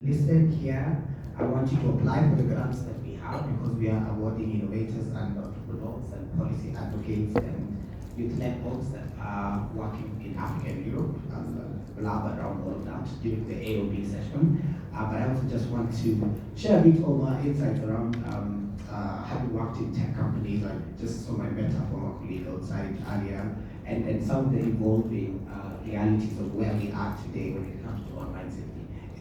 Listen here, I want you to apply for the grants that we have because we are awarding innovators and entrepreneurs and policy advocates and youth networks that are working in Africa and Europe and blab around all of that during the AOB session. But I also just want to share a bit of my insights around having worked in tech companies, like just so my mentor former colleague outside earlier, and some of the evolving realities of where we are today when it comes to online safety.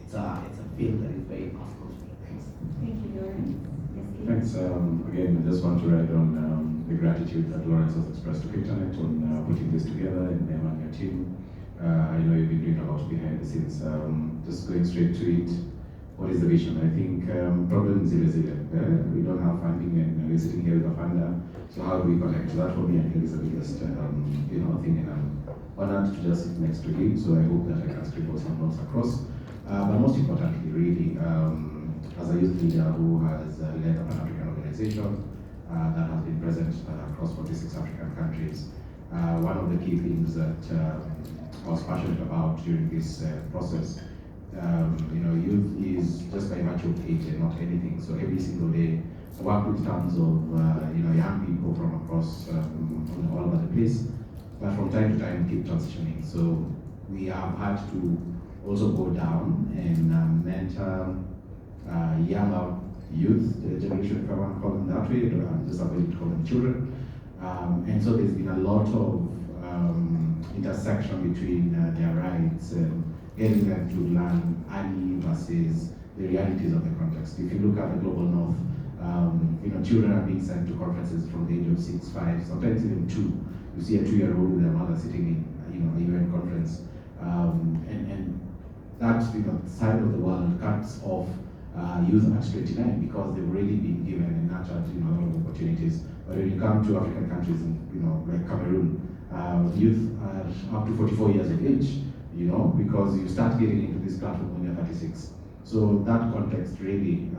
It's a field that is very possible. Thanks. Thank you, Lauren. Yes, thanks. Again, I just want to write on the gratitude that Lawrence has expressed to KICTANet on putting this together and Neema and your team. I know you've been doing a lot behind the scenes. Just going straight to it, what is the vision? I think problem is irresilient. We don't have funding and we're sitting here with a funder. So how do we connect? So that for me, I think is the biggest thing, and I'm honored to just sit next to him. So I hope that I can scribble some notes across. But most importantly, really, as a youth leader who has led a Pan-African organization that has been present across 46 African countries, one of the key things that I was passionate about during this process, youth is just very much of age and not anything. So every single day, I work with tons of young people from across all over the place, but from time to time keep transitioning. So we have had to also go down and mentor younger youth, the generation, if I want to call them that way, I'm just avoiding to call them children. And so there's been a lot of intersection between their rights and getting them to learn early versus the realities of the context. If you look at the global north, children are being sent to conferences from the age of 6, 5, sometimes even 2. You see a 2-year-old with their mother sitting in, a UN conference, and that side of the world cuts off youth at 29 because they've already been given and nurtured a lot of opportunities. But when you come to African countries, like Cameroon, youth are up to 44 years of age, because you start getting into this platform when you're 36. So that context really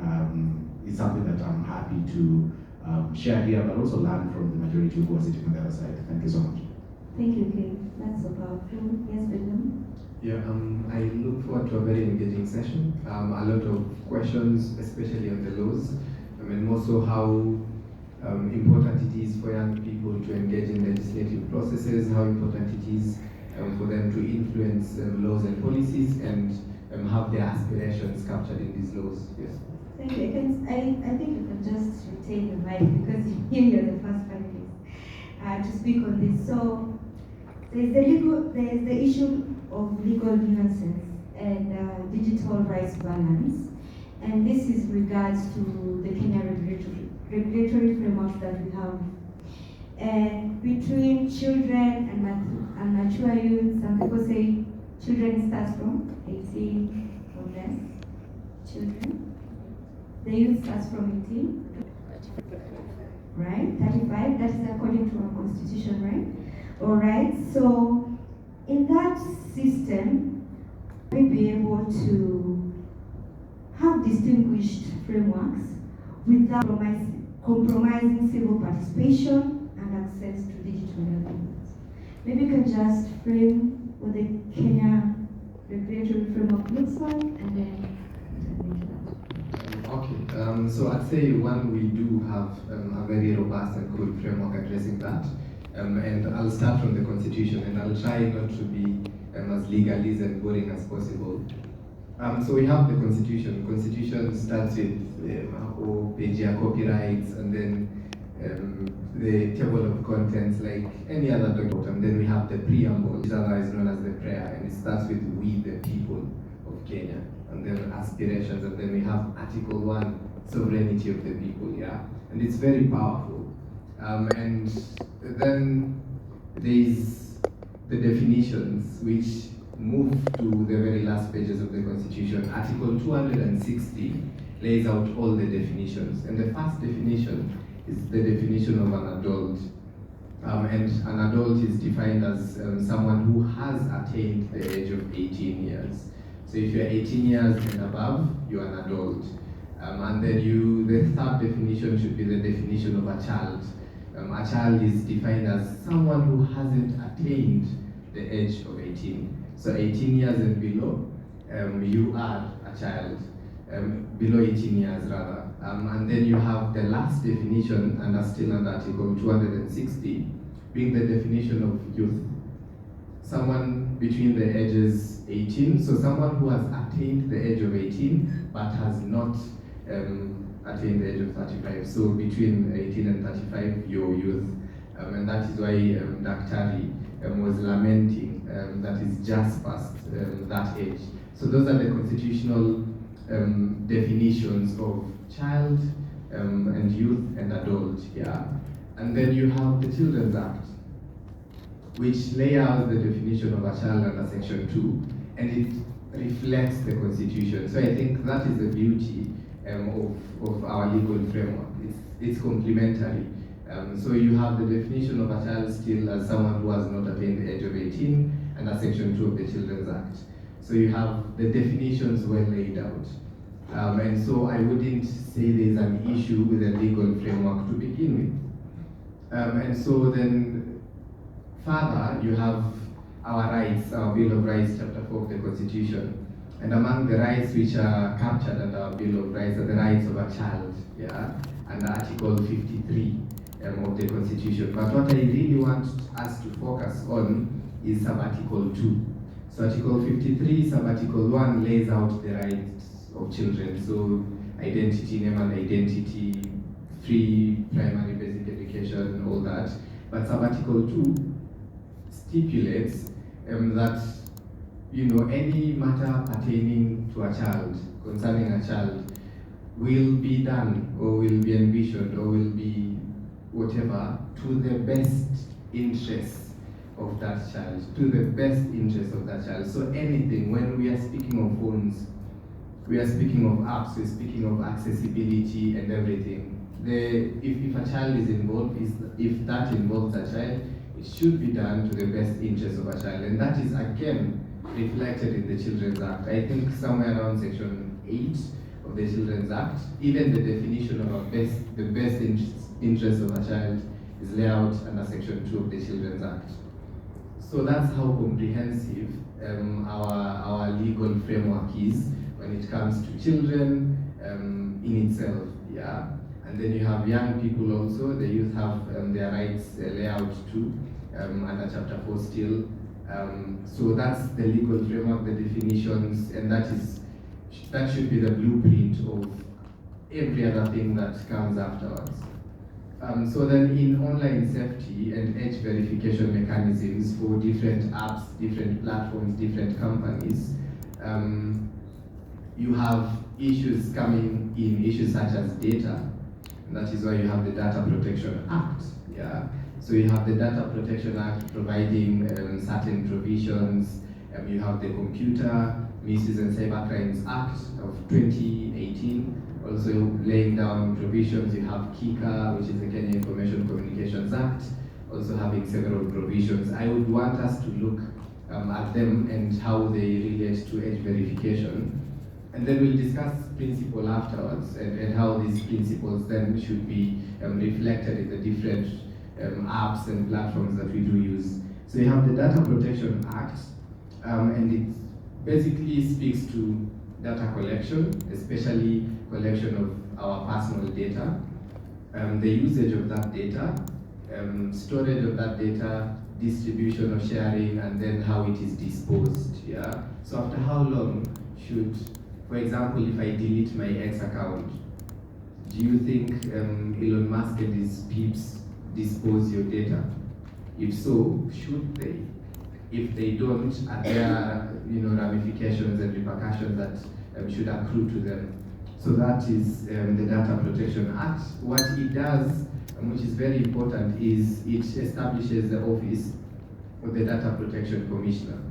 is something that I'm happy to share here, but also learn from the majority who are sitting on the other side. Thank you so much. Thank you, Kay. That's so powerful. Yes, Benjamin? Yeah, I look forward to a very engaging session. A lot of questions, especially on the laws. More so how important it is for young people to engage in legislative processes, how important it is for them to influence laws and policies and have their aspirations captured in these laws. Yes. Thank you. I think you can just retain the mic because you're the first panelist to speak on this. So there's the issue of legal nuances and digital rights balance, and this is regards to the Kenya regulatory framework that we have. And between children and mature youth, some people say children starts from 18 or less. Children. The youth starts from 18. Right? 35. That is according to our constitution, right? All right. So in that system, we'll be able to have distinguished frameworks without compromising civil participation and access to digital elements. Maybe you can just frame what the Kenya regulatory framework looks like and then Okay, so I'd say we do have a very robust and good framework addressing that. And I'll start from the Constitution, and I'll try not to be as legalese and boring as possible. So we have the Constitution. Constitution starts with PAGIA copyrights, and then the table of contents like any other document. And then we have the preamble, which is otherwise known as the prayer, and it starts with "We the people of Kenya," and then aspirations, and then we have Article 1, sovereignty of the people. Yeah, and it's very powerful. And then there's the definitions, which move to the very last pages of the Constitution. Article 260 lays out all the definitions. And the first definition is the definition of an adult. And an adult is defined as someone who has attained the age of 18 years. So if you're 18 years and above, you're an adult. And then the third definition should be the definition of a child. A child is defined as someone who hasn't attained the age of 18. So 18 years and below, you are a a child, below 18 years rather. And then you have the last definition, and that's still under Article 260, being the definition of youth. Someone between the ages 18, so someone who has attained the age of 18 but has not attained the age of 35. So between 18 and 35, you're youth. And that is why Daktari was lamenting that is just past that age. So those are the constitutional definitions of child and youth and adult, yeah. And then you have the Children's Act, which lay out the definition of a child under Section 2, and it reflects the Constitution. So I think that is the beauty of our legal framework. It's complementary. So you have the definition of a child still as someone who has not attained the age of 18 under Section 2 of the Children's Act. So you have the definitions well laid out. And so I wouldn't say there's an issue with the legal framework to begin with. And so then further, you have our rights, our Bill of Rights, Chapter 4 of the Constitution. And among the rights which are captured under our Bill of Rights are the rights of a child, yeah, under Article 53 of the Constitution. But what I really want us to focus on is Sub-Article 2. So Article 53, Sub-Article 1 lays out the rights of children. So identity, name and identity, free primary basic education, all that. But Sub-Article 2 stipulates that any matter pertaining to a child, concerning a child, will be done or will be envisioned or will be whatever to the best interest of that child, to the best interest of that child. So anything, when we are speaking of phones, we are speaking of apps, we're speaking of accessibility and everything. If a child is involved, if that involves a child, it should be done to the best interest of a child. And that is again reflected in the Children's Act. I think somewhere around Section 8 of the Children's Act, even the definition of the best interest of a child is laid out under Section 2 of the Children's Act. So that's how comprehensive our legal framework is when it comes to children in itself, yeah. And then you have young people also. The youth have their rights laid out too under Chapter 4 still. So that's the legal framework, the definitions, and that should be the blueprint of every other thing that comes afterwards. So then in online safety and age verification mechanisms for different apps, different platforms, different companies, you have issues coming in, issues such as data. And that is why you have the Data Protection Act. Yeah. So you have the Data Protection Act providing certain provisions. You have the Computer Misuse and Cybercrimes Act of 2018, also laying down provisions. You have KICA, which is the Kenya Information Communications Act, also having several provisions. I would want us to look at them and how they relate to age verification. And then we'll discuss principle afterwards and how these principles then should be reflected in the different apps and platforms that we do use. So you have the Data Protection Act, and it basically speaks to data collection, especially collection of our personal data, the usage of that data, storage of that data, distribution or sharing, and then how it is disposed. Yeah. So after how long should, for example, if I delete my X account, do you think Elon Musk and his peeps dispose your data? If so, should they? If they don't, are there ramifications and repercussions that should accrue to them? So that is the Data Protection Act. What it does, which is very important, is it establishes the office of the Data Protection Commissioner.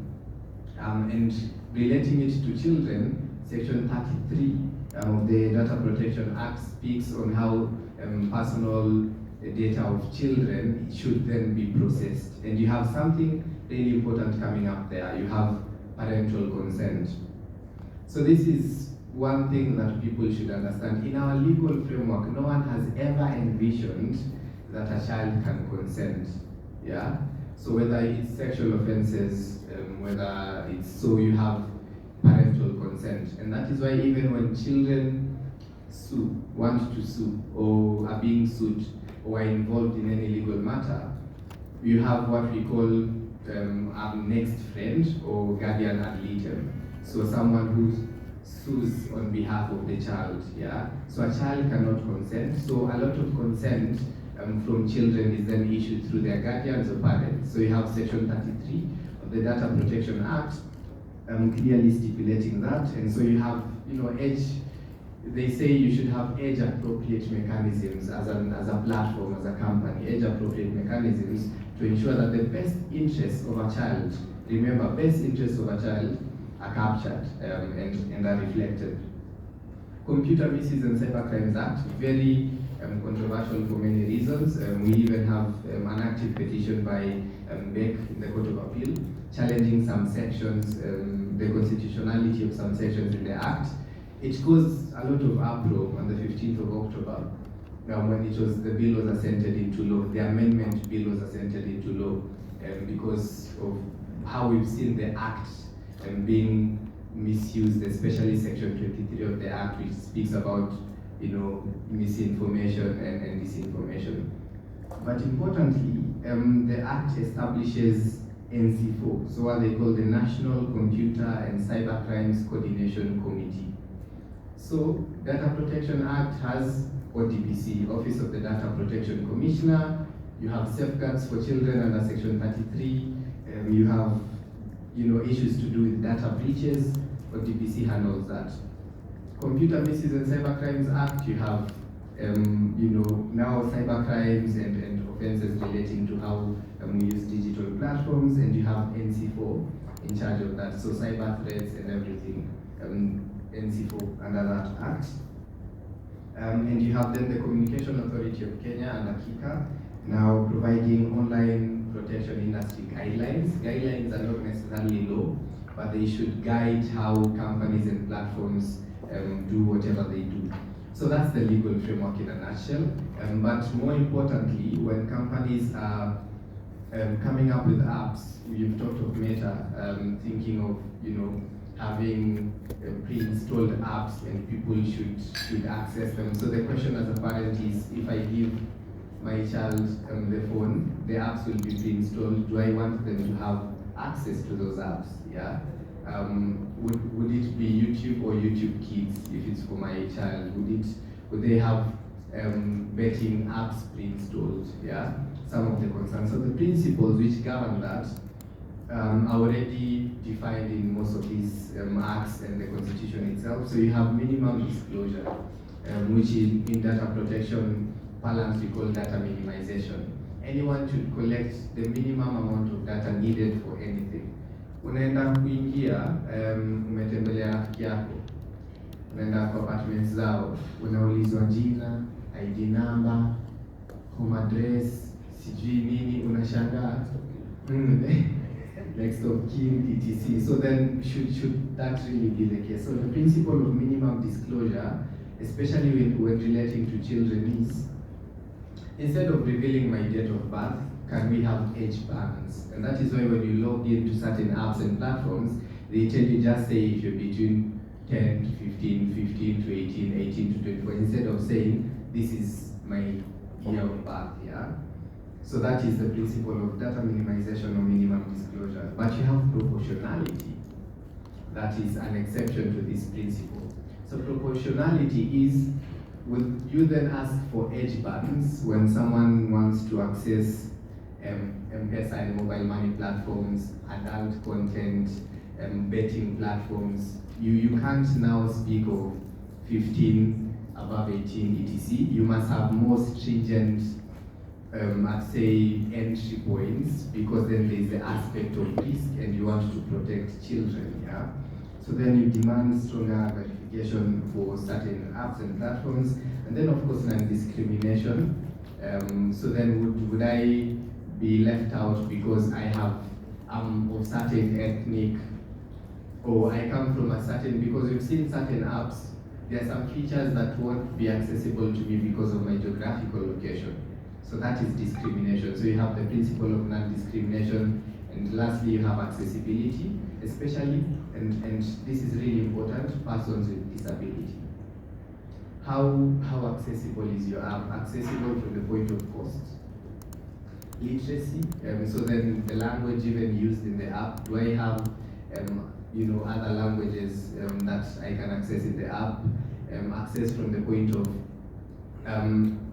And relating it to children, Section 33 of the Data Protection Act speaks on how personal data of children should then be processed. And you have something really important coming up there. You have parental consent. So this is one thing that people should understand. In our legal framework, no one has ever envisioned that a child can consent. Yeah. So whether it's sexual offenses, whether it's so you have parental consent. consent. And that is why even when children want to sue, or are being sued, or are involved in any legal matter, you have what we call a next friend or guardian ad litem. So someone who sues on behalf of the child, yeah? So a child cannot consent. So a lot of consent from children is then issued through their guardians or parents. So you have section 33 of the Data Protection Act clearly stipulating that. And so you have, they say you should have age-appropriate mechanisms as a platform, as a company, age-appropriate mechanisms to ensure that the best interests of a child, remember, best interests of a child are captured and are reflected. Computer Misuse and Cybercrimes Act, very controversial for many reasons. We even have an active petition by Beck in the Court of Appeal challenging some sections, the constitutionality of some sections in the Act. It caused a lot of uproar on the 15th of October when the bill was assented into law, the amendment bill was assented into law, because of how we've seen the Act being misused, especially Section 23 of the Act, which speaks about misinformation and disinformation. But importantly, the Act establishes NC4, so what they call the National Computer and Cybercrimes Coordination Committee. So, Data Protection Act has ODPC, Office of the Data Protection Commissioner. You have safeguards for children under Section 33. You have, issues to do with data breaches. ODPC handles that. Computer Misuse and Cybercrimes Act. You have, now cybercrimes and offences relating to how we use digital platforms, and you have NC4 in charge of that. So cyber threats and everything. NC4 under that act. And you have then the Communication Authority of Kenya under KICA, now providing online protection industry guidelines. Guidelines are not necessarily law, but they should guide how companies and platforms do whatever they do. So that's the legal framework in a nutshell. But more importantly, when companies are coming up with apps, we've talked of Meta, thinking of having pre-installed apps and people should access them. So the question as a parent is, if I give my child the phone, the apps will be pre-installed. Do I want them to have access to those apps? Yeah. Would it be YouTube or YouTube Kids if it's for my child? Would they have betting apps pre-installed? Yeah. Some of the concerns. So the principles which govern that are already defined in most of these acts and the Constitution itself. So you have minimum disclosure, which in data protection parlance we call data minimization. Anyone should collect the minimum amount of data needed for anything. Unaenda kuingia, umetembelea rafiki yako, unaenda kwa apartments zao, unaulizwa jina, ID number, home address, sijui nini, unashangaa. Next of kin, etc. So then, should that really be the case? So the principle of minimum disclosure, especially when relating to children, is instead of revealing my date of birth, can we have age bands? And that is why when you log into certain apps and platforms, they tell you just say if you're between 10 to 15, 15 to 18, 18 to 24, instead of saying this is my year of birth, yeah? So that is the principle of data minimization or minimum disclosure. But you have proportionality. That is an exception to this principle. So proportionality is, will you then ask for age bands when someone wants to access M-Pesa and mobile money platforms, adult content, betting platforms? You can't now speak of 15, above 18, etc. You must have more stringent I'd say entry points, because then there's the aspect of risk and you want to protect children, yeah? So then you demand stronger verification for certain apps and platforms, and then of course non-discrimination. So then would I be left out because I'm of certain ethnic, or I come from a certain, because we've seen certain apps, there are some features that won't be accessible to me because of my geographical location. So that is discrimination. So you have the principle of non-discrimination, and lastly you have accessibility, especially and this is really important, persons with disability. How accessible is your app? Accessible from the point of cost, literacy. So then the language even used in the app. Do I have other languages that I can access in the app? Access from the point of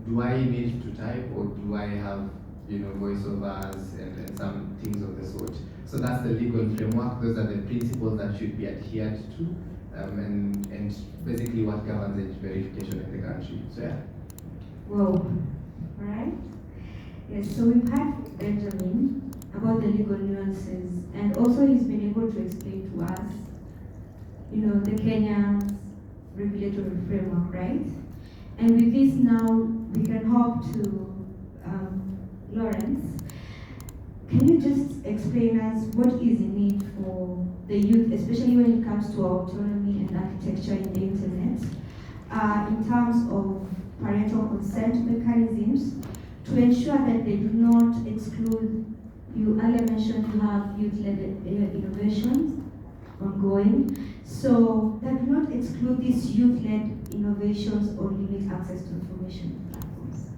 do I need to type, or do I have voiceovers and some things of the sort? So that's the legal framework. Those are the principles that should be adhered to, and basically what governs age verification in the country. So yeah. Whoa. All right. Yes. So we've had Benjamin about the legal nuances, and also he's been able to explain to us, the Kenya's regulatory framework, right? And with this now, we can hop to Lawrence. Can you just explain us what is in need for the youth, especially when it comes to autonomy and architecture in the internet, in terms of parental consent mechanisms, to ensure that they do not exclude, you earlier mentioned you have youth-led innovations ongoing, so that do not exclude these youth-led innovations or limit access to information platforms.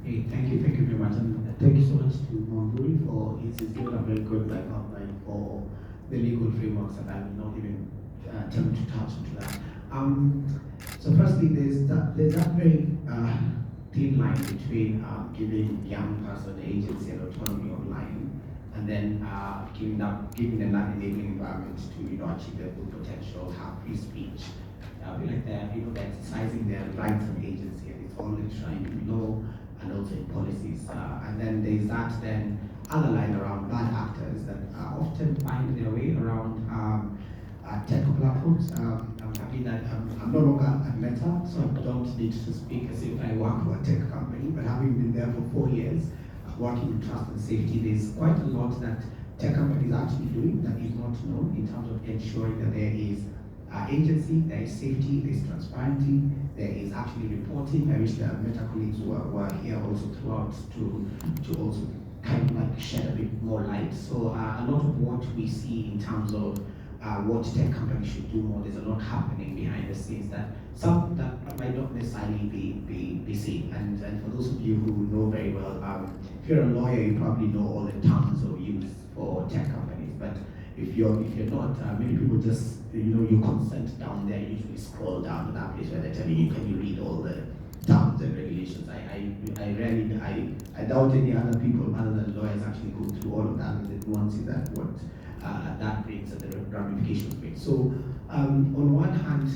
Hey, thank you very much, and thank you so much to Mwamburi for his given a very good outline for the legal frameworks, and I will not even attempt to touch into that. So firstly, there's that very thin line between giving young person agency and autonomy online, and then giving them that enabling environment to achieve their full potential, have free speech. I feel like they're exercising their rights and agency, and it's all enshrined in law and also in policies. And then there's that other line around bad actors that often find their way around tech platforms. I'm happy that I'm no longer at Meta, so I don't need to speak as if I work for a tech company, but having been there for 4 years, working in trust and safety, there's quite a lot that tech companies are actually doing that is not known in terms of ensuring that there is agency, there is safety, there is transparency, there is actually reporting. I wish the Meta colleagues were here also throughout to also kind of like shed a bit more light. So a lot of what we see in terms of what tech companies should do more, there's a lot happening behind the scenes that some that might not necessarily be seen. And for those of you who know very well, if you're a lawyer, you probably know all the terms of use for tech companies. But if you're not, many people just your consent down there, usually scroll down to that place where they're telling you, can you read all the terms and regulations. I doubt any other people other than lawyers actually go through all of that and the nuances that what that brings and the ramifications bring. So on one hand,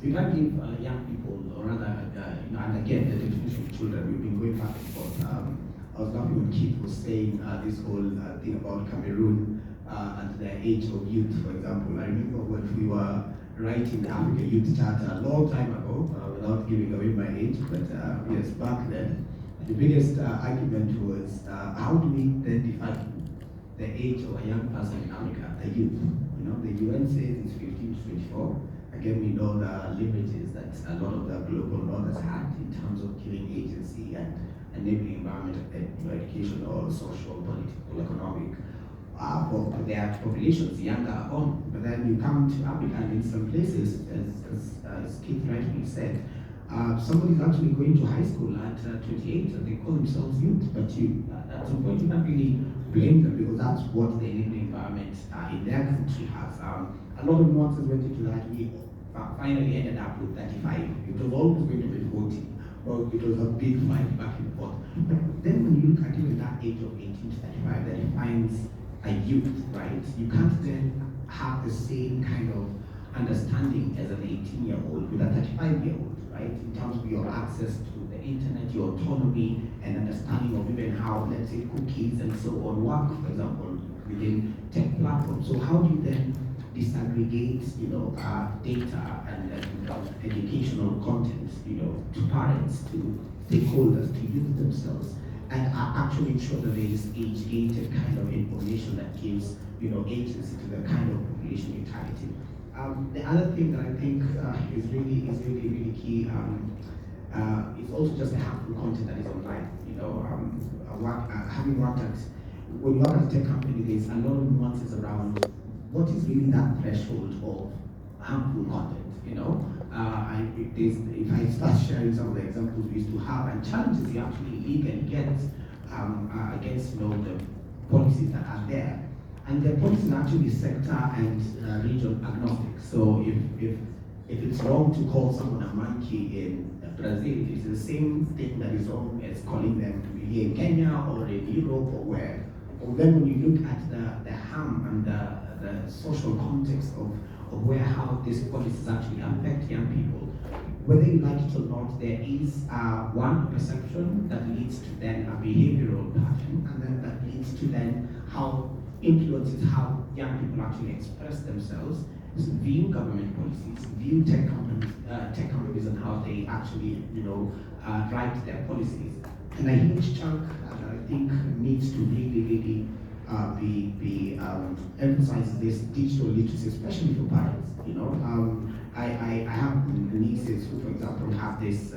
we can give young people, or rather, and again, the definition of children, we've been going back and forth. I was laughing when Keith was saying this whole thing about Cameroon and the age of youth, for example. I remember when we were writing the Africa Youth Charter a long time ago, without giving away my age, but yes, back then, the biggest argument was how do we then define the age of a young person in Africa, a youth? The UN says it's 15 to 24. Again, we know the limitations that a lot of the global north has had in terms of giving agency and enabling environment, educational, social, political, economic, for their populations younger on. But then you come to Africa, and in some places, as Keith rightly said, somebody's actually going to high school at 28 and they call themselves youth, but at some point you can't really blame them because that's what the enabling environment in their country has. A lot of nuances went into that. We finally ended up with 35. It was always going to be 40. Well, it was a big fight back and forth. But then when you look at even that age of 18 to 35, that defines a youth, right? You can't then have the same kind of understanding as an 18-year-old with a 35-year-old, right? In terms of your access to the internet, your autonomy, and understanding of even how, let's say, cookies and so on work, for example, within tech platforms. So how do you then disaggregate, data and educational content, to parents, to stakeholders, to youth themselves, and actually ensure that there is age-gated kind of information that gives, agency to the kind of population you're targeting. The other thing that I think is really key is also just the harmful content that is online. Having worked at, when you work at a tech company, there's a lot of nuances around what is really that threshold of harmful content, you know? If I start sharing some of the examples we used to have and challenges you actually legally get against, you know, the policies that are there. And the policies are actually sector and region agnostic. So if it's wrong to call someone a monkey in Brazil, it's the same thing that is wrong as calling them to be here in Kenya or in Europe or where. Or then when you look at the harm and the social context of how these policies actually affect young people, whether you like it or not, there is one perception that leads to then a behavioral pattern, and then that leads to then how influences how young people actually express themselves, view government policies, view tech companies and how they actually, you know, write their policies. And a huge chunk that I think needs to really be emphasized this digital literacy, especially for parents. You know, I have nieces who, for example, have this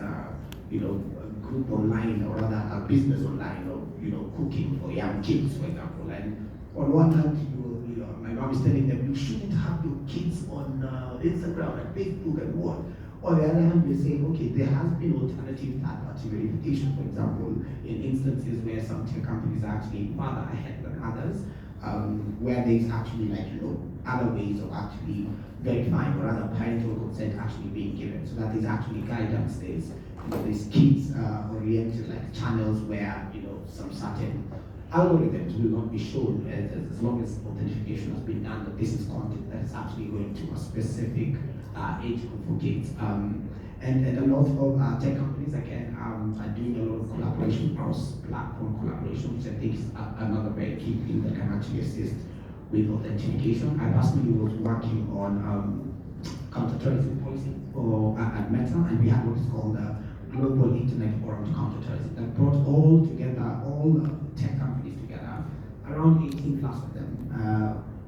you know, group online, or rather a business online of, you know, cooking for young kids, for example. And on one hand, you know, my mom is telling them you shouldn't have your kids on Instagram and Facebook and what. On the other hand, we're saying, okay, there has been alternative third-party verification, for example, in instances where some tech companies are actually farther ahead than others, where there's actually, like, you know, other ways of actually verifying, or rather parental consent actually being given, so that there's actually guidance. There's, you know, these kids oriented like channels where, you know, some certain algorithms will not be shown as long as authentication has been done that this is content that is actually going to a specific age group for kids. And a lot of tech companies, again, are doing a lot of collaboration, cross-platform collaboration, which I think is another very key thing that can actually assist with authentication. I personally was working on counterterrorism policy at Meta, and we had what is called the Global Internet Forum to Counterterrorism that brought all the tech companies together, around 18 plus of them,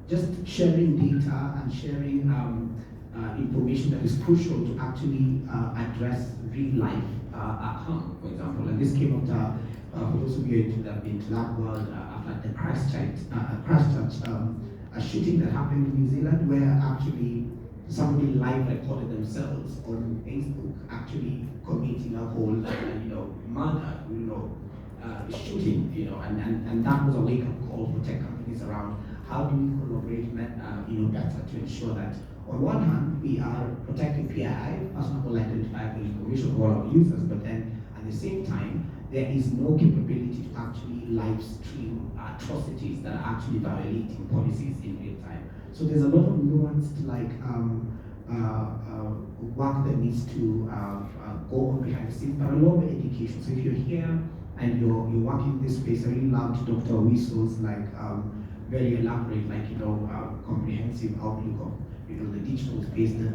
just sharing data and sharing information that is crucial to actually address real life harm, for example. And this came out for those of you who have been to that world after the Christchurch a shooting that happened in New Zealand, where actually somebody live recorded themselves on Facebook actually committing a whole, you know, murder, you know, shooting, you know, and that was a wake-up call for tech companies around how do we collaborate, you know, better to ensure that on one hand we are protecting PII, personal identifiable information of all our users, but then at the same time there is no capability to actually live stream atrocities that are actually violating policies in real time. So there's a lot of nuanced work that needs to go on behind the scenes, but a lot of education. So if you're here and you're working in this space, I really loved Dr. Wisso's very elaborate, comprehensive outlook of, you know, the digital space, the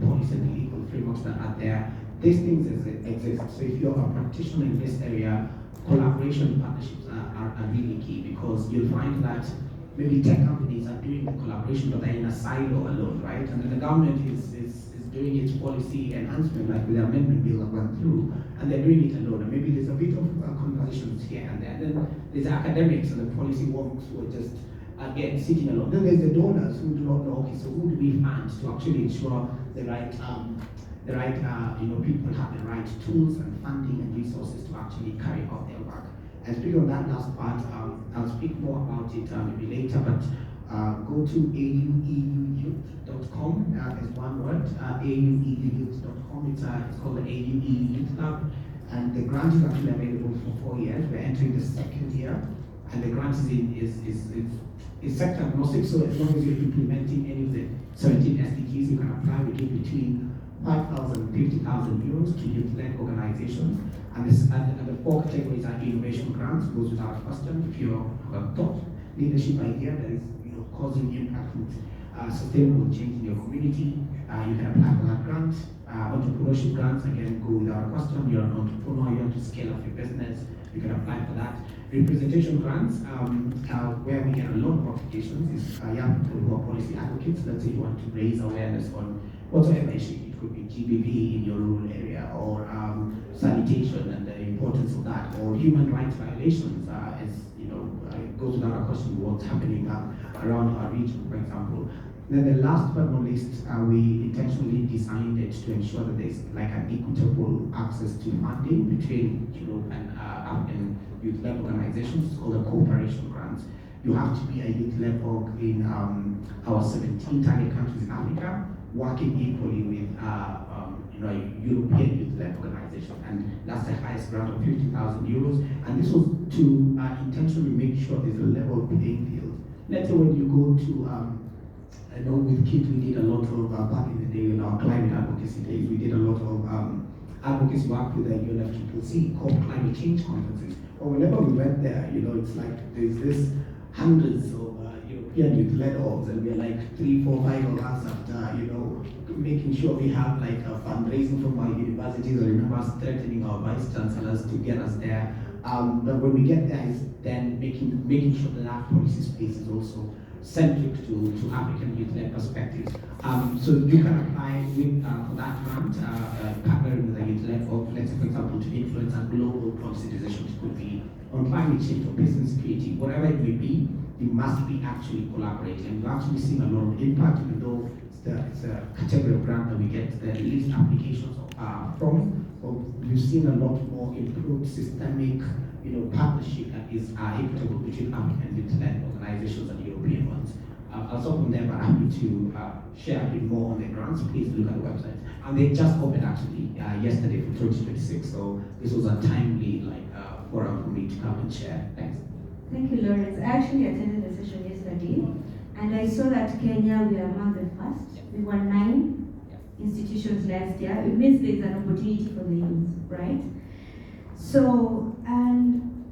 policy and the legal frameworks that are there. These things exist. So if you're a practitioner in this area, collaboration partnerships are really key, because you'll find that maybe tech companies are doing the collaboration, but they're in a silo alone, right? And then the government is doing its policy enhancement, like with the amendment bill that went through, and they're doing it alone. And maybe there's a bit of conversations here and there. Then there's academics and the policy wonks who are just, again, sitting alone. Then there's the donors who do not know, okay, so who do we fund to actually ensure the right people have the right tools and funding and resources to actually carry out their work. And speaking on that last part, I'll speak more about it maybe later, but go to aueuyouth.com is one word, aueuyouth.com. It's called the AUE Youth Lab, and the grant is actually available for 4 years. We're entering the second year, and the grant is sector agnostic, so as long as you're implementing any of the 17 SDGs, you can apply. We give between 5,000 and 50,000 euros to youth-led organizations. And the 4 categories are innovation grants, goes without question. If you're a thought leadership idea that is, you know, causing impact with sustainable change in your community, you can apply for that grant. Entrepreneurship grants, again, go without question. You're an entrepreneur, you want to scale up your business, you can apply for that. Representation grants, where we get a lot of applications, is young people who are policy advocates. Let's say you want to raise awareness on whatsoever issue. It could be GBV in your rural area, or sanitation and the importance of that, or human rights violations, as it goes without a question what's happening around our region, for example. Then the last but not least, we intentionally designed it to ensure that there's like an equitable access to funding between Europe and African youth-led organizations called the cooperation grants. You have to be a youth-led org in our 17 target countries in Africa, working equally with a European youth-led organization, and that's the highest grant of 50,000 euros. And this was to intentionally make sure there's a level playing field. Let's say when you go to I know with KIT we did a lot of, back in the day in our climate advocacy days, we did a lot of advocacy work with the UNFCCC called climate change conferences. But whenever we went there, it's like there's this hundreds of European youth-led orgs, and we're like 3, 4, 5 of us after, making sure we have like a fundraising from our universities. I remember us threatening our vice chancellors to get us there. But when we get there, it's then making sure that our policy space is also centric to African youth-led perspectives. So you can apply for that grant, partnering with a youth-led org, let's say for example, to influence a global policy decisions. It could be on climate change or business security, whatever it may be. You must be actually collaborating. And we've actually seen a lot of impact, even though it's a category of grant that we get the least applications from. But we've seen a lot more improved systemic partnership that is equitable between African youth-led organizations and European ones. I'll stop from there, but I'm happy to share a bit more on the grants. Please look at the website. And they just opened actually yesterday for 2026, so this was a timely forum for me to come and share. Thanks. Thank you, Lawrence. I actually attended the session yesterday, and I saw that Kenya, we are among the first. We won 9 institutions last year. It means there's an opportunity for the youth, right? So, and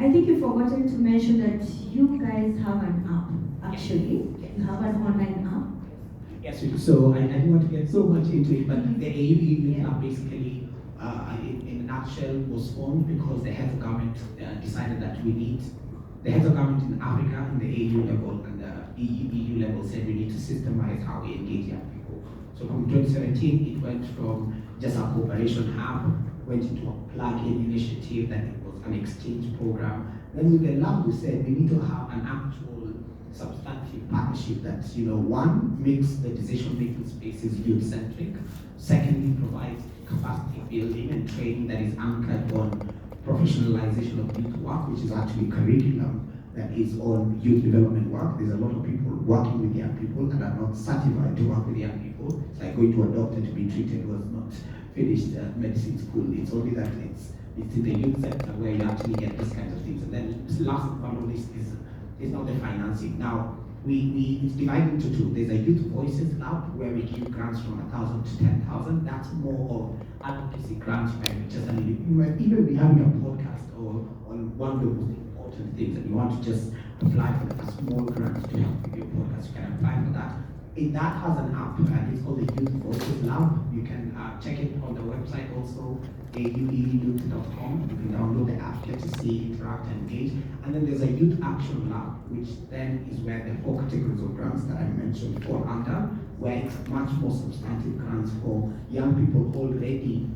I think you've forgotten to mention that you guys have an app, actually. You have an online app. Yes, we do. So I didn't want to get so much into it, but the AU Youth App basically, in a nutshell, was formed because the heads of government decided that the heads of government in Africa, in the AU level and the EU level, said we need to systemize how we engage young people. So from 2017, it went from just a cooperation hub, went into a plug-in initiative, then it was an exchange program. Then with the lab, we said we need to have an actual substantive partnership that, one, makes the decision-making spaces youth-centric, secondly, provides capacity building and training that is anchored on professionalization of youth work, which is actually curriculum that is on youth development work. There's a lot of people working with young people that are not certified to work with young people. It's like going to a doctor to be treated who has not finished medicine school. It's only that it's in the youth sector where you actually get these kinds of things. And then last but not least is not the financing. Now, it's divided into 2. There's a Youth Voices Lab where we give grants from 1,000 to 10,000. That's more of advocacy grants where we just, you might even be having a podcast or on one of the most important things, and you want to just apply for a small grant to help with your podcast, you can apply for that. That has an app, it's called the Youth Voices Lab. You can check it on the website also, aueeyouth.com. You can download the app, get to see, interact, and engage. And then there's a Youth Action Lab, which then is where the 4 categories of grants that I mentioned fall under, where it's much more substantive grants for young people already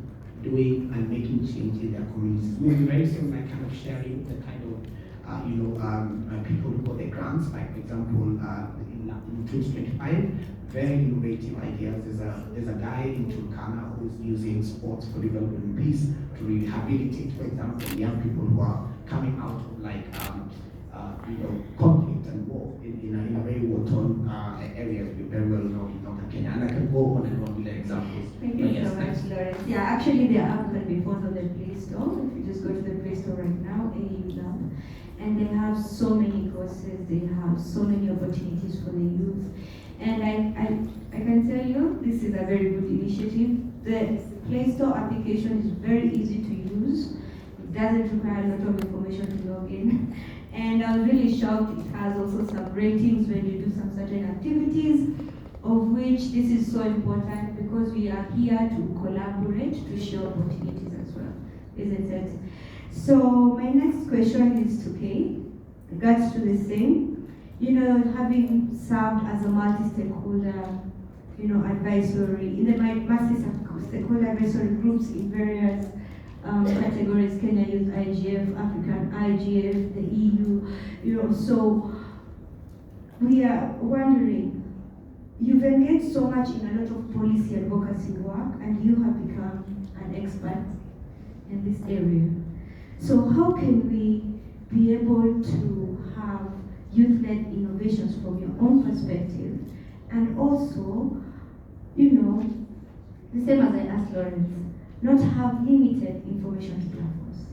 doing and making change in their communities. We'll be very soon kind of sharing the kind of people who got their grants, like for example, in 2025, very innovative ideas. There's a guy in Turkana who's using sports for development and peace to rehabilitate, for example, young people who are coming out of conflict and war in a very war-torn areas we very well know in Northern Kenya. And I can go on and on with the examples. Thank you so much, Lawrence. Yeah, actually the app can be found on the Play Store. If you just go to the Play Store right now, AU Lab. And they have so many courses, they have so many opportunities for the youth. And I can tell you, this is a very good initiative. The Play Store application is very easy to use. It doesn't require a lot of information to log in. And I was really shocked, it has also some ratings when you do some certain activities, of which this is so important because we are here to collaborate, to share opportunities as well, isn't it? So my next question is to Kay, regards to the same. Having served as a multi-stakeholder, advisory, in the multi-stakeholder advisory groups in various categories, Kenya Youth IGF, African IGF, the EU, so we are wondering, you've engaged so much in a lot of policy advocacy work and you have become an expert in this area. So how can we be able to have youth-led innovations from your own perspective, and also, the same as I asked Lawrence, not have limited information platforms?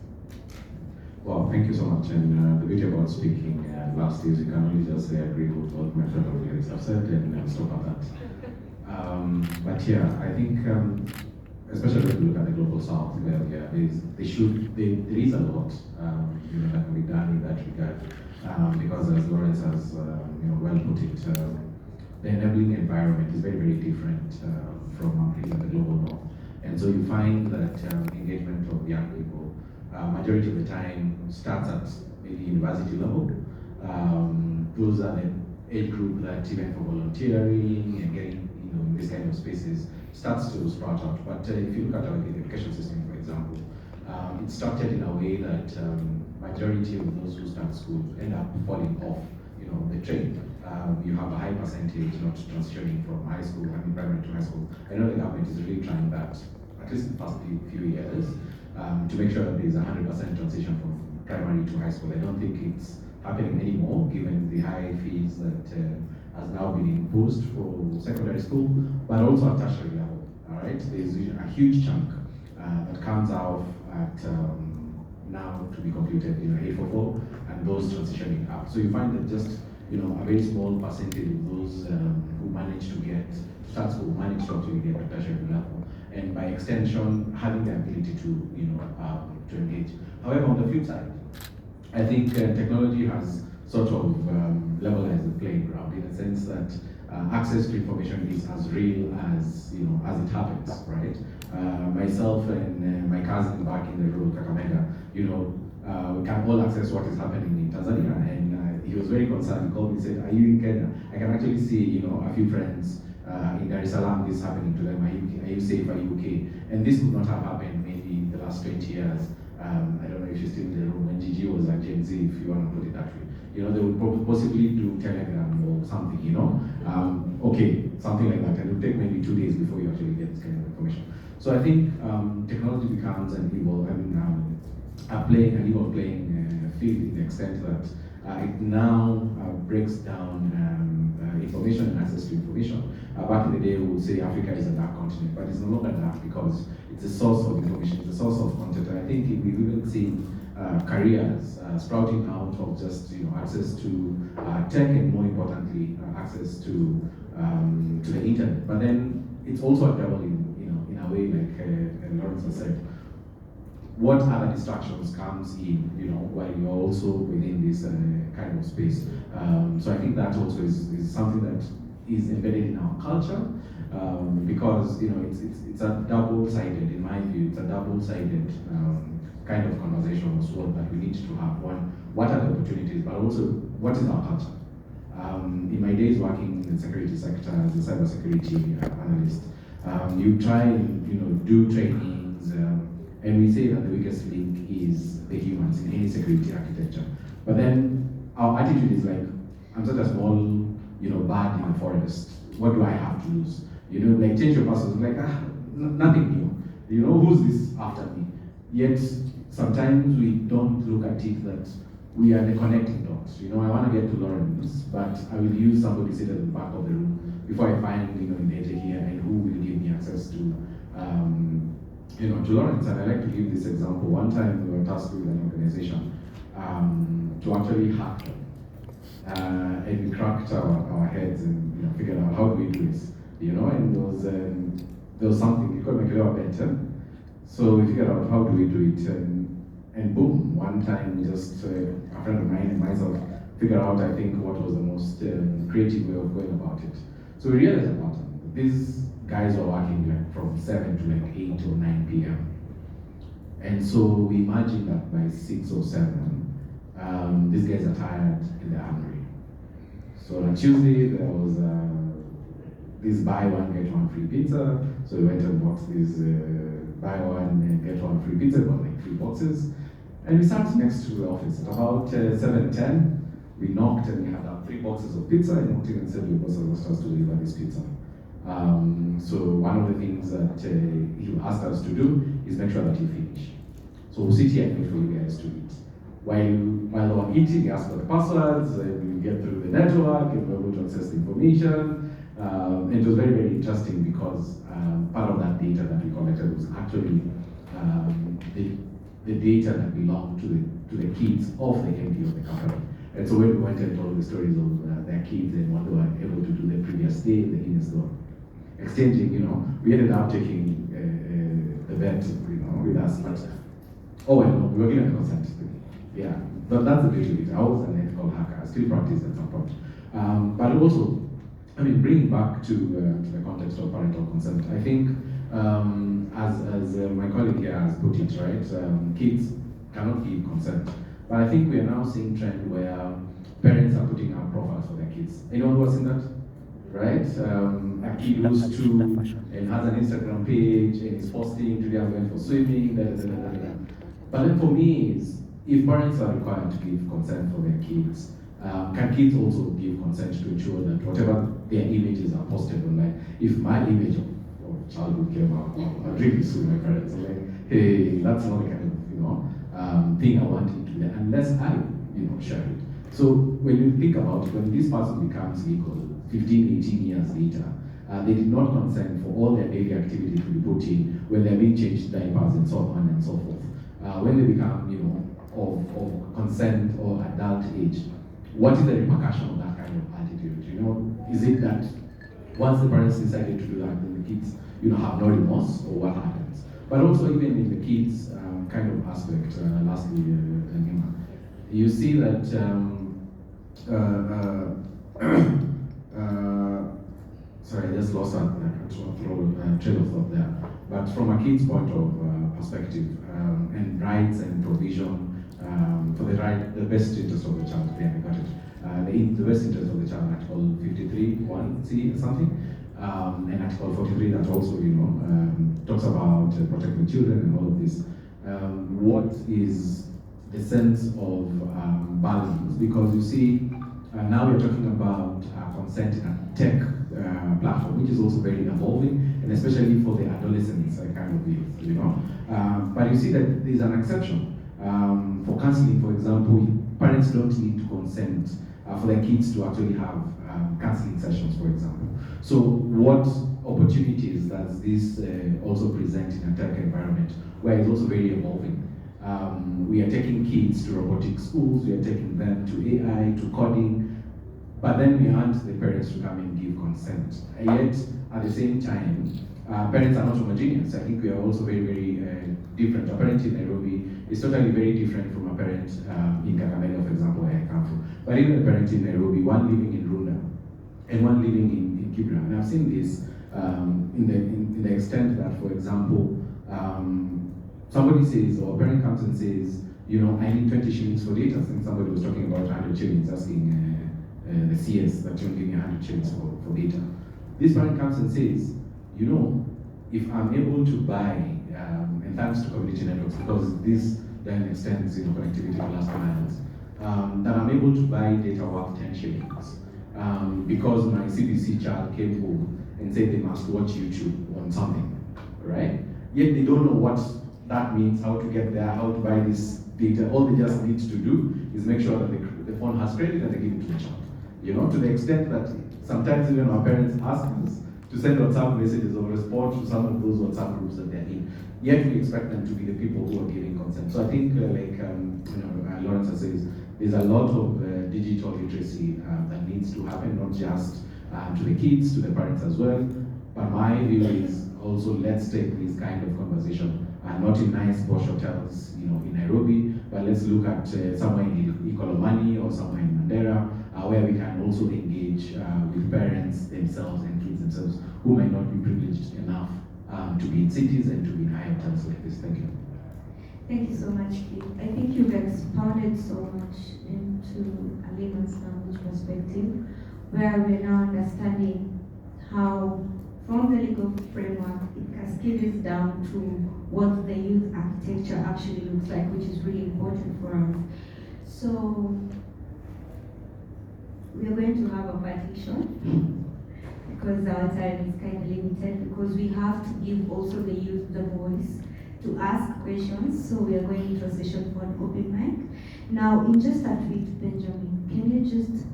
Well, thank you so much. And the beauty about speaking last is you can only just say agree with what my fellow colleagues have said and stop at that. But yeah, I think, especially when you look at the global south, where there is a lot that can be done in that regard. Because as Lawrence has well put it, the enabling environment is very, very different from the global north. And so you find that engagement of young people, majority of the time, starts at maybe university level. Those are the age group that even for volunteering and getting in this kind of spaces starts to sprout out. But if you look at our education system, for example, it's structured in a way that majority of those who start school end up falling off the train. You have a high percentage not transitioning from primary to high school. I know the government is really trying that, at least in the past few years, to make sure that there is 100% transition from primary to high school. I don't think it's happening anymore, given the high fees that has now been imposed for secondary school, but also at tertiary level. All right, there's a huge chunk that comes out at now to be completed, 844, and those transitioning up. So you find that just a very small percentage of those who manage to get to start school manage to actually get to tertiary level, and by extension having the ability to to engage. However, on the flip side, I think technology has sort of levelized the playing ground in the sense that access to information is as real as as it happens, right? Myself and my cousin back in the rural Kakamega, we can all access what is happening in Tanzania, and he was very concerned. He called me and said, "Are you in Kenya? I can actually see a few friends in Dar es Salaam. This is happening to them. Are you safe? Are you okay?" And this could not have happened maybe in the last 20 years. I don't know if you're still in the room when Gigi was at Gen Z, if you want to put it that way. They would possibly do Telegram or something, okay, something like that. And it would take maybe 2 days before you actually get this kind of information. So I think technology becomes an evil, playing field in the extent that it now breaks down information and access to information. Back in the day, we would say Africa is a dark continent, but it's no longer dark because it's a source of information, it's a source of content. And I think we've even seen careers sprouting out of just access to tech, and more importantly, access to the internet. But then it's also a double in a way, like Lawrence has said. What other distractions comes in, while you're also within this kind of space. So I think that also is something that is embedded in our culture, because it's a double-sided, in my view, it's a double-sided kind of conversation or sword that we need to have. One, what are the opportunities, but also what is our culture? In my days working in the security sector as a cybersecurity analyst, you try and do trainings, and we say that the weakest link is the humans in any security architecture. But then our attitude is like, I'm such a small, bird in the forest. What do I have to lose? Like change your passwords. Like nothing new. Who's this after me? Yet sometimes we don't look at it that we are the connecting dots. I want to get to Lawrence, but I will use somebody seated at the back of the room before I find Ndambuki here, and who will give me access to to Lawrence. And I like to give this example. One time we were tasked with an organization to actually hack them. And we cracked our heads and figured out how do we do this. And there was something, you could make it a better. So we figured out how do we do it, and boom, one time we just, a friend of mine and myself figured out, I think, what was the most creative way of going about it. So we realized a pattern. These guys were working like from 7 to like 8 or 9 p.m. And so we imagined that by 6 or 7, these guys are tired and they're hungry. So on Tuesday, there was this buy one, get one free pizza. So we went and bought this buy one and get one free pizza, got like 3 boxes. And we sat next to the office at about 7:10. We knocked and we had 3 boxes of pizza, and walked in and said, "Your boss has asked us to deliver this pizza." So one of the things that he asked us to do is make sure that you finish. So we'll sit here and wait for you guys to eat. While we're eating, we ask for the passwords, we get through the network, and we're able to access the information. And it was very, very interesting because part of that data that we collected was actually the data that belonged to the kids of the MD of the company. And so when we went and told the stories of their kids and what they were able to do the previous day, the in-store exchanging, we ended up taking the vet, with us. But, oh well, no, we were given consent. Yeah, but that's the beauty of it. I was an ethical hacker. I still practice at some point. But also, bringing back to the context of parental consent, I think, as my colleague here has put it, right, kids cannot give consent. But I think we are now seeing trend where parents are putting out profiles for their kids. Anyone who has seen that? Right? A kid who's 2 and has an Instagram page and is posting, today I'm going for swimming, But then for me is, if parents are required to give consent for their kids, can kids also give consent to ensure that whatever their images are posted online, if my image of childhood came out, I'll really sue my parents. I'm like, hey, that's not the kind of thing I want into there, unless I share it. So when you think about it, when this person becomes legal 15, 18 years later, they did not consent for all their daily activity to be put in when they're being changed diapers and so on and so forth. When they become, of consent or adult age, what is the repercussion of that kind of attitude? Is it that once the parents decided to do that, then the kids, have no remorse, or what happens? But also even in the kids kind of aspect, lastly, Neema, you see that sorry, I just lost a trail of thought there. But from a kid's point of perspective, and rights and provision for the best interest of the child, yeah, I got it. The best interest of the child, Article 53, 1C or something, and Article 43 that also, talks about protecting children and all of this. What is the sense of values? Because you see, now we're talking about consent in a tech platform, which is also very evolving, and especially for the adolescents kind of youth, But you see that there's an exception. For counseling, for example, parents don't need to consent for their kids to actually have counseling sessions, for example. So what opportunities does this also present in a tech environment where it's also very evolving? We are taking kids to robotic schools, we are taking them to AI, to coding, but then we want the parents to come and give consent. And yet, at the same time, parents are not homogeneous. I think we are also very, very different. A parent in Nairobi is totally very different from a parent in Kakamega, for example, where I come from. But even a parent in Nairobi, one living in Runda and one living in Kibra. And I've seen this in the extent that, for example, somebody says, or a parent comes and says, I need 20 shillings for data. I think somebody was talking about 100 shillings, asking the CS that you'll give me 100 shillings for data. This parent comes and says, if I'm able to buy, and thanks to community networks, because this then extends connectivity to last miles, that I'm able to buy data worth 10 shillings. Because my CBC child came home and said they must watch YouTube on something, right? Yet they don't know what that means, how to get there, how to buy this data. All they just need to do is make sure that the phone has credit and they give it to the child. To the extent that sometimes even our parents ask us to send WhatsApp messages or respond to some of those WhatsApp groups that they're in. Yet we expect them to be the people who are giving consent. So I think, Lawrence says, there's a lot of digital literacy that needs to happen, not just to the kids, to the parents as well. But my view is also, let's take this kind of conversation, not in nice posh hotels, in Nairobi, but let's look at somewhere in Ikolomani or somewhere in Andere, where we can also engage with parents themselves and kids themselves who might not be privileged enough to be in cities and to be in high hotels like this. Thank you. Thank you so much, Keith. I think you've expounded so much into a layman's language perspective, where we're now understanding how from the legal framework it cascades down to what the youth architecture actually looks like, which is really important for us. So we are going to have a partition because our time is kind of limited, because we have to give also the youth the voice to ask questions. So we are going into a session for an open mic. Now, in just a tweet, Benjamin, can you just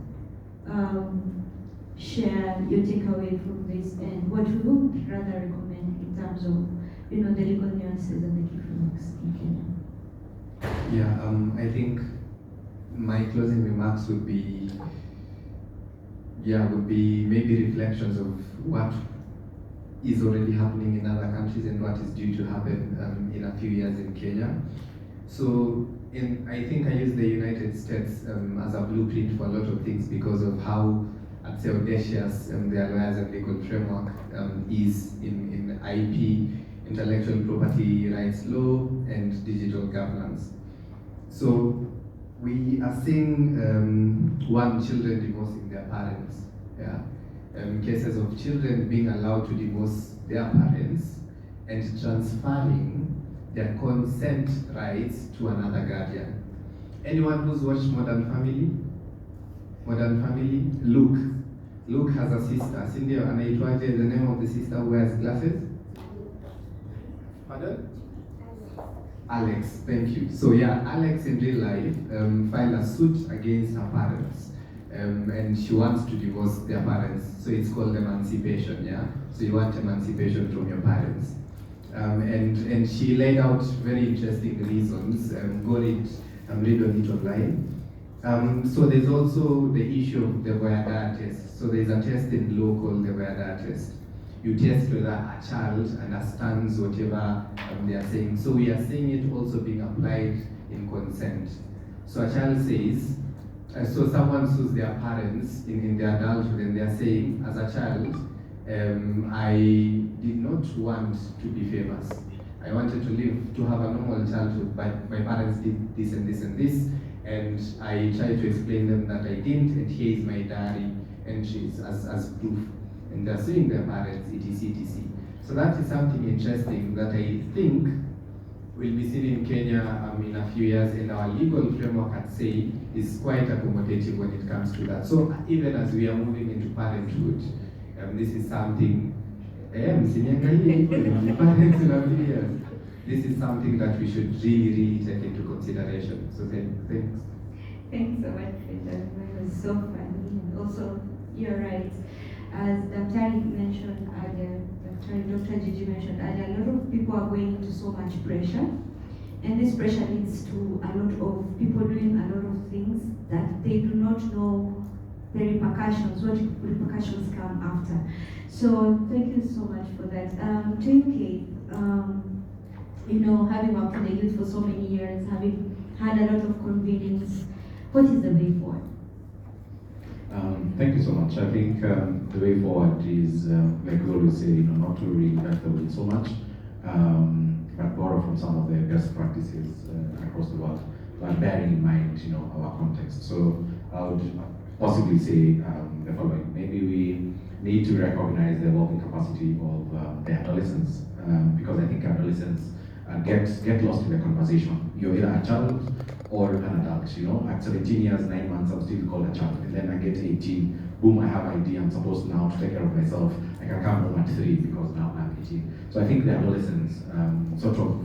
share your takeaway from this and what we would rather recommend in terms of, the legal nuances and the key frameworks in Kenya? Yeah, I think my closing remarks would be maybe reflections of what is already happening in other countries and what is due to happen in a few years in Kenya. So I think I use the United States as a blueprint for a lot of things because of how, I'd say, audacious their lawyers and legal framework is in IP, intellectual property rights law, and digital governance. So we are seeing children divorcing their parents. Yeah, cases of children being allowed to divorce their parents and transferring their consent rights to another guardian. Anyone who's watched Modern Family? Modern Family? Luke has a sister. Cindy, anaitwaje is the name of the sister who wears glasses? Pardon? Alex, thank you. So yeah, Alex in real life filed a suit against her parents, and she wants to divorce their parents. So it's called emancipation, yeah? So you want emancipation from your parents. And she laid out very interesting reasons. Go read on it online. So there's also the issue of the Voyada test. So there's a test in law called the Voyada test. You test whether a child understands whatever they are saying. So we are seeing it also being applied in consent. So a child says, so someone sues their parents in their adulthood, and they are saying, as a child, I did not want to be famous. I wanted to have a normal childhood, but my parents did this and this and this, and I tried to explain them that I didn't, and here is my diary entries as proof. And they're suing their parents, etc. So that is something interesting that I think will be seen in Kenya in a few years, and our legal framework, I'd say, is quite accommodative when it comes to that. So even as we are moving into parenthood, this is something, this is something that we should really take into consideration. So thanks. Thanks so much, Benjamin. It was so funny. And also, you're right. As Dr. mentioned earlier, Dr. Gigi mentioned earlier, a lot of people are going into so much pressure, and this pressure leads to a lot of people doing a lot of things that they do not know the repercussions, what repercussions come after. So thank you so much for that. To you, Kate, having worked in the youth for so many years, having had a lot of convenings, what is the way forward? Thank you so much. I think the way forward is, like we always say, not to reinvent the wheel so much, but borrow from some of the best practices across the world, but bearing in mind, our context. So I would possibly say the following: maybe we need to recognize the evolving capacity of the adolescents, because I think adolescents get lost in the conversation. You're either a child or an adult, At 17 years, 9 months, I'm still called a child. And then I get 18, boom, I have ID, I'm supposed now to take care of myself. I can come home at 3 because now I'm 18. So I think the adolescents sort of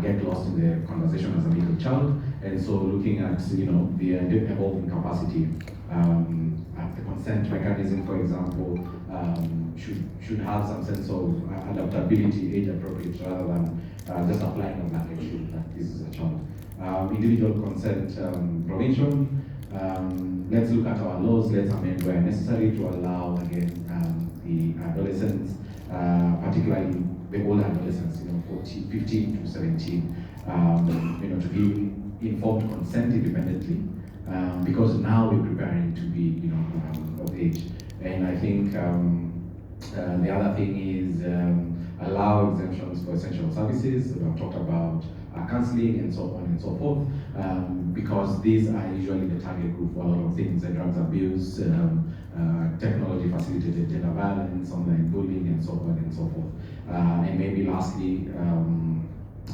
get lost in the conversation as a little child. And so looking at, the evolving capacity, at the consent mechanism, for example, should have some sense of adaptability, age appropriate, rather than just applying a blanket rule that this is a child. Individual consent provision. Let's look at our laws. Let's amend where necessary to allow again the adolescents, particularly the older adolescents, 15 to 17, to give informed consent independently, because now we're preparing to be, of age. And I think the other thing is allow exemptions for essential services. We have talked about counseling and so on and so forth, because these are usually the target group for a lot of things, drugs abuse, technology facilitated gender violence, online bullying, and so on and so forth. And maybe lastly,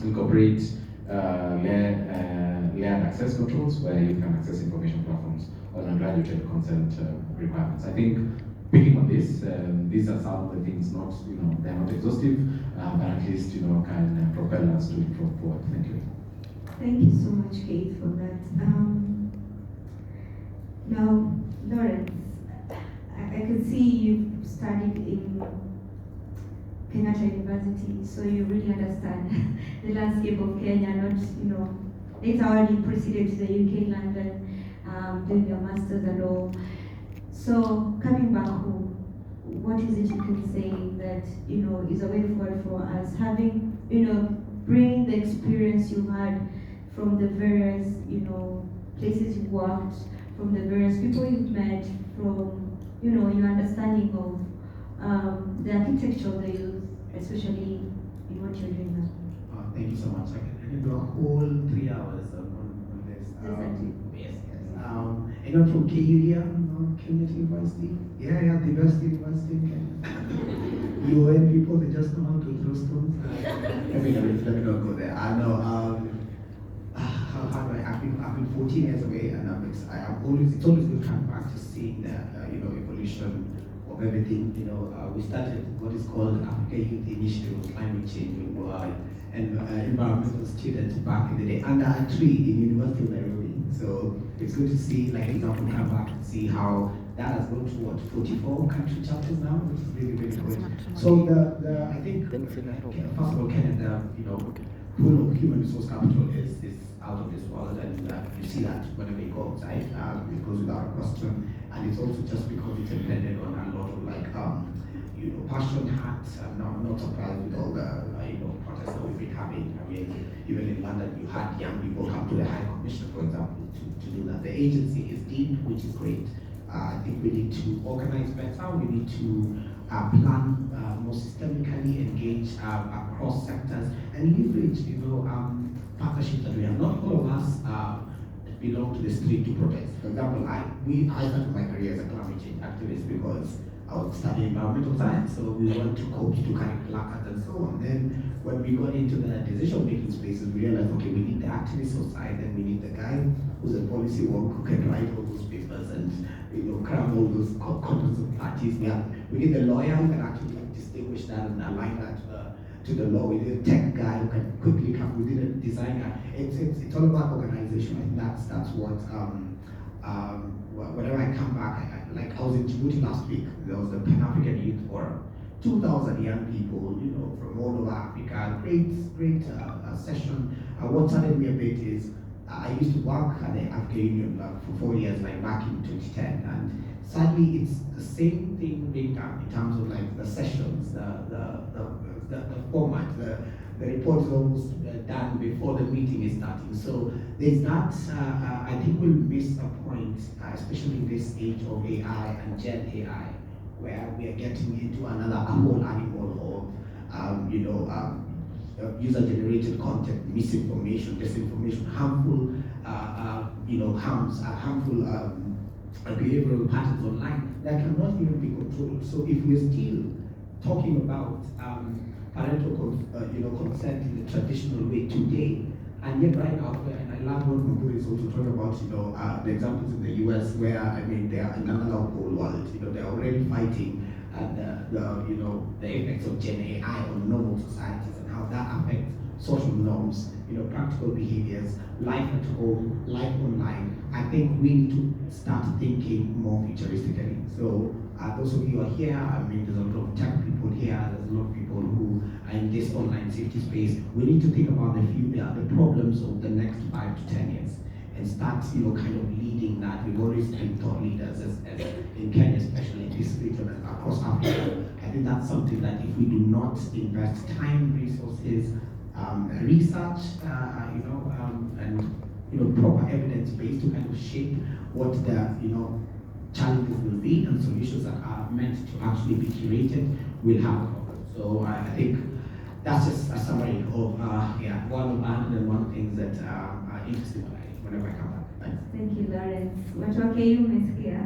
incorporate layered access controls where you can access information platforms on ungraduated consent requirements. I think picking on this, these are some of the things not, they're not exhaustive, but at least, can propel us to improve forward. Thank you. Thank you so much, Kate, for that. Now, Lawrence, I can see you studied in Kenyatta University, so you really understand the landscape of Kenya, not, later on you proceeded to the UK, London, doing your master's and all. So, coming back home, what is it you can say that, is a way forward for us, having, bringing the experience you had from the various, places you worked, from the various people you've met, from, your understanding of the architecture of the youth, especially in what you're doing now. Thank you so much. I can do a whole 3 hours on this. Yes. And not from KU here, Kenya University. Yeah, the best university in Kenya. UN people, they just know how to throw stones. let me not go there. I know. I've been 14 years away, and it's always good coming back to seeing the evolution of everything. We started what is called Africa Youth Initiative on Climate Change and environmental students back in the day under a tree in University of Nairobi. So it's good to see, like example, come back and see how that has grown to 44 country chapters now, which is really, really good. So I think first of all, Kenya, pool of human resource capital is out of this world, and you see that whenever you go outside, it goes without question, and it's also just because it's dependent on a lot of passion, heart. I'm not surprised with all the protests that we've been having. I mean, even in London, you had young people come to the High Commission, for example, to do that. The agency is deep, which is great. I think we need to organize better. We need to plan more systemically, engage across sectors, and leverage, partnerships that we have. Not all of us belong to the street to protest. For example, I started my career as a climate change activist because I was studying environmental science, so we went to cope to carry placards and so on. Then when we got into the decision-making spaces, we realized, okay, we need the activist side, and we need the guy who's a policy work who can write all those papers and cram all those contents of parties. We need the lawyer who can actually distinguish that and align that to the law. We need a tech guy who can quickly come. We need a designer. It's all about organization. I think that's what. Whenever I come back, I was in Djibouti last week. There was the Pan-African Youth Forum. 2,000 young people, from all over Africa. Great session. What started me a bit is I used to work at the African Union for 4 years, back in 2010, and sadly, it's the same thing being done in terms of the sessions, the format, the report is almost done before the meeting is starting. So there's that, I think we'll miss a point, especially in this age of AI and Gen AI, where we are getting into a whole animal of, user-generated content, misinformation, disinformation, harmful, harmful behavioral patterns online that cannot even be controlled. So if we're still talking about parental consent in the traditional way today, and yet right now, and I love what Mwamburi is also talking about, the examples in the US where, they are in another whole world, they're already fighting the effects of Gen AI on normal societies and how that affects social norms, practical behaviors, life at home, life online. I think we need to start thinking more futuristically. So those of you who are here, there's a lot of tech people here, there's a lot of people who are in this online safety space. We need to think about the problems of the next 5 to 10 years and start, kind of leading that. We've always been thought leaders as in Kenya, especially in this region and across Africa. I think that's something that if we do not invest time, resources, research, and proper evidence base to kind of shape what the challenges will be and solutions that are meant to actually be curated, will have a problem. So I think that's just a summary of one of 101 things that are interesting whenever I come back. Thanks. Thank you, Lawrence. Watu wa KU umesikia?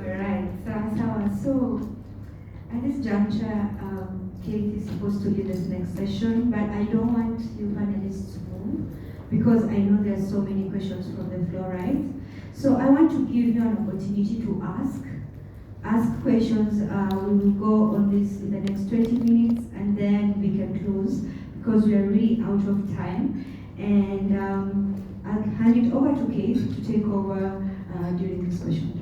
Alright, so at this juncture, Kate is supposed to lead this next session, but I don't want you panelists to move because I know there's so many questions from the floor, right? So I want to give you an opportunity to ask questions. We will go on this in the next 20 minutes and then we can close because we are really out of time. And I'll hand it over to Kate to take over during this question.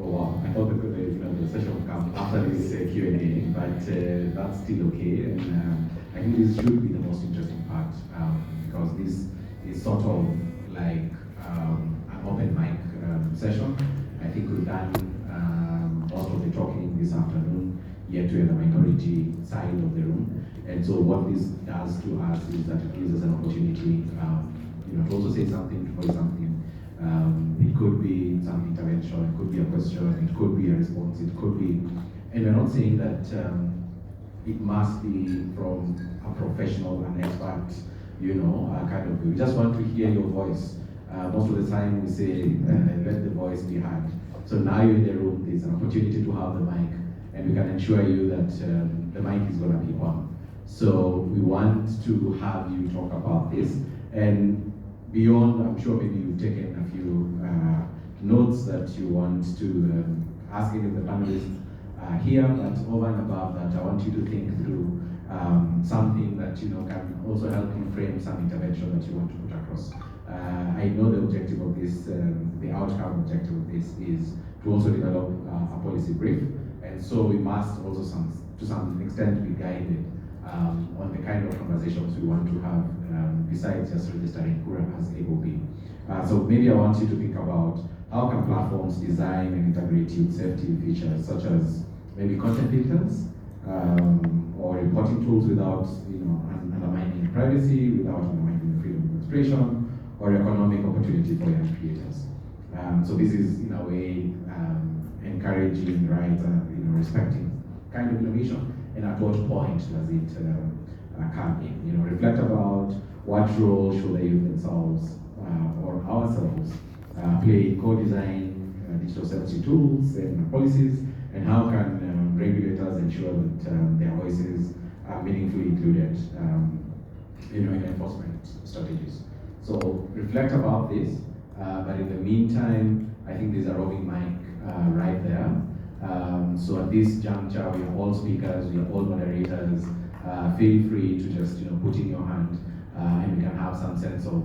Oh wow, I thought the session would come after this Q&A, but that's still okay. And I think this should be the most interesting part because this is sort of like an open mic session. I think we've done most of the talking this afternoon, yet to the minority side of the room. And so what this does to us is that it gives us an opportunity to also say something, to voice something. It could be some intervention, it could be a question, it could be a response, it could be, and we're not saying that it must be from a professional, an expert, kind of, we just want to hear your voice. Most of the time we say, let the voice be heard. So now you're in the room, there's an opportunity to have the mic, and we can ensure you that the mic is going to be on. So we want to have you talk about this, and beyond, I'm sure maybe you've taken a few notes that you want to ask any of the panelists here, but over and above that, I want you to think through something that can also help you frame some intervention that you want to put across. I know the objective of this, the outcome objective of this is to also develop a policy brief, and so we must also to some extent be guided on the kind of conversations we want to have besides just registering Kura as AOB. So maybe I want you to think about how can platforms design and integrate youth safety features such as maybe content filters or reporting tools without undermining privacy, without undermining the freedom of expression, or economic opportunity for young creators. So this is in a way encouraging, right, respecting kind of innovation, and at what point does it come in? Reflect about what role should the youth themselves or ourselves play in co-design digital safety tools and policies, and how can regulators ensure that their voices are meaningfully included in enforcement strategies. So reflect about this, but in the meantime, I think there's a roving mic right there. So at this juncture, we are all speakers, we are all moderators. Feel free to just put in your hand, and we can have some sense of